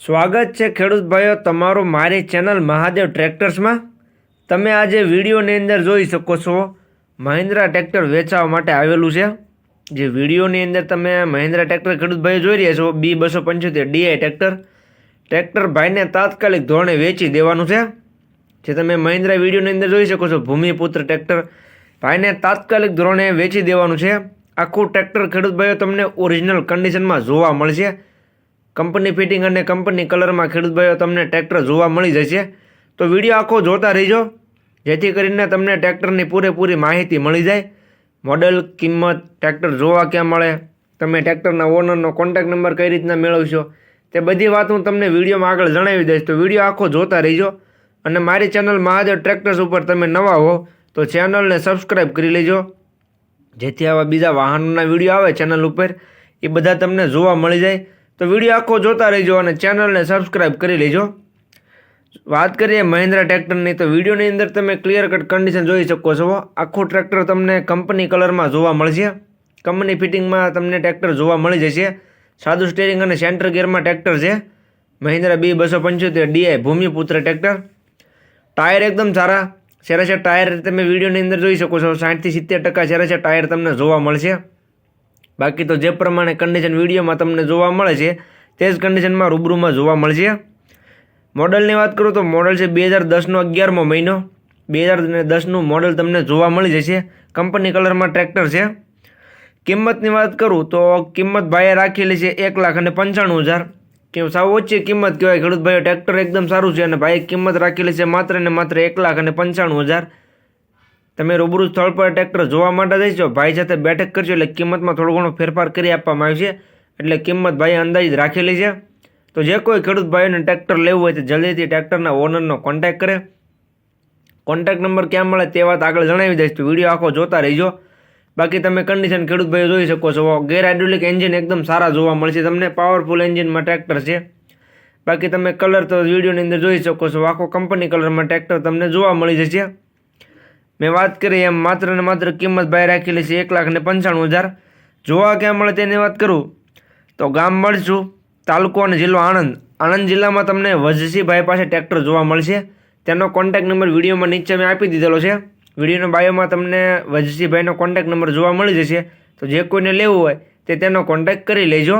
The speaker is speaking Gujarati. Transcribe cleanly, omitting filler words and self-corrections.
સ્વાગત છે ખેડૂત ભાઈઓ તમારું મારી ચેનલ મહાદેવ ટ્રેક્ટર્સમાં। તમે આજે વિડીયોની અંદર જોઈ શકો છો મહિન્દ્રા ટ્રેક્ટર વેચવા માટે આવેલું છે। જે વિડીયોની અંદર તમે મહિન્દ્રા ટ્રેક્ટર ખેડૂત ભાઈઓ જોઈ રહ્યા છો B275 DI ટ્રેક્ટર ભાઈને તાત્કાલિક ધોરણે વેચી દેવાનું છે। જે તમે મહિન્દ્રા વિડીયોની અંદર જોઈ શકો છો ભૂમિપુત્ર ટ્રેક્ટર ભાઈને તાત્કાલિક ધોરણે વેચી દેવાનું છે। આખું ટ્રેક્ટર ખેડૂત ભાઈઓ તમને ઓરિજિનલ કન્ડિશનમાં જોવા મળશે। કંપની ફિટિંગ અને કંપની કલરમાં ખેડૂત ભાઈઓ તમને ટ્રેક્ટર જોવા મળી જશે। તો વિડીયો આખો જોતા રહીજો જેથી કરીને તમને ટ્રેક્ટરની પૂરેપૂરી માહિતી મળી જાય। મોડલ, કિંમત, ટ્રેક્ટર જોવા ક્યાં મળે, તમે ટ્રેક્ટરના ઓનરનો કોન્ટેક્ટ નંબર કઈ રીતના મેળવશો, તે બધી વાત હું તમને વિડીયોમાં આગળ જણાવી દઈશ। તો વિડીયો આખો જોતા રહીજો અને મારી ચેનલ મહાદેવ ટ્રેક્ટર્સ ઉપર તમે નવા હો તો ચેનલને સબસ્ક્રાઈબ કરી લેજો જેથી આવા બીજા વાહનોના વિડીયો આવે ચેનલ ઉપર એ બધા તમને જોવા મળી જાય। તો વિડીયો આખો જોતા રહેજો અને ચેનલને સબસ્ક્રાઈબ કરી લેજો। વાત કરીએ મહિન્દ્રા ટ્રેક્ટરની તો વિડીયોની અંદર તમે ક્લિયર કટ કન્ડિશન જોઈ શકો છો। આખું ટ્રેક્ટર તમને કંપની કલરમાં જોવા મળશે। કંપની ફિટિંગમાં તમને ટ્રેક્ટર જોવા મળી જશે। સાદું સ્ટીયરિંગ અને સેન્ટર ગિયરમાં ટ્રેક્ટર છે। Mahindra B275 DI Bhumiputra tractor. Tyre એકદમ સારા સેરાસેર ટાયર તમે વિડીયોની અંદર જોઈ શકો છો। 60 થી 70% સેરાસેર ટાયર તમને જોવા મળશે। બાકી તો જે પ્રમાણે કન્ડિશન વિડીયોમાં તમને જોવા મળે છે તે જ કન્ડિશનમાં રૂબરૂમાં જોવા મળશે। મોડલની વાત કરું તો મોડલ છે 2010નો 11મો મહિનો। 2010નું મોડલ તમને જોવા મળી જશે। કંપની કલરમાં ટ્રેક્ટર છે। કિંમતની વાત કરું તો કિંમત ભાઈએ રાખેલી છે 1,95,000। કે સાવ ઓછી કિંમત કહેવાય ખેડૂત ભાઈઓ। ટ્રેક્ટર એકદમ સારું છે અને ભાઈએ કિંમત રાખેલી છે માત્ર ને માત્ર 1,95,000। તમે રૂબરૂ સ્થળ પર ટ્રેક્ટર જોવા માટે જઈશો ભાઈ સાથે બેઠક કરજો એટલે કિંમતમાં થોડો ઘણો ફેરફાર કરી આપવામાં આવશે। એટલે કિંમત ભાઈએ અંદાજિત રાખેલી છે। તો જે કોઈ ખેડૂત ભાઈઓને ટ્રેક્ટર લેવું હોય તો જલ્દીથી ટ્રેક્ટરના ઓનરનો કોન્ટેક્ટ કરે। કોન્ટેક્ટ નંબર ક્યાં મળે તે વાત આગળ જણાવી દઈશ તો વિડીયો આખો જોતા રહીજો। બાકી તમે કન્ડિશન ખેડૂત ભાઈઓ જોઈ શકો છો। ગેર હાઇડ્રોલિક એન્જિન એકદમ સારા જોવા મળશે તમને। પાવરફુલ એન્જિનમાં ટ્રેક્ટર છે। બાકી તમે કલર તો વિડીયોની અંદર જોઈ શકો છો। આખો કંપની કલરમાં ટ્રેક્ટર તમને જોવા મળી જશે। મેં વાત કરી એમ માત્ર ને માત્ર કિંમત ભાઈ રાખેલી છે 1,95,000। જોવા ક્યાં મળે તેની વાત કરું તો ગામ મળશું, તાલુકો અને જિલ્લો આણંદ। આણંદ જિલ્લામાં તમને વજસીભાઈ પાસે ટ્રેક્ટર જોવા મળશે। તેનો કોન્ટેક્ટ નંબર વિડીયોમાં નીચે મેં આપી દીધેલો છે। વિડીયોના બાયોમાં તમને વજસીભાઈનો કોન્ટેક્ટ નંબર જોવા મળી જશે। તો જે કોઈને લેવું હોય તે તેનો કોન્ટેક્ટ કરી લેજો।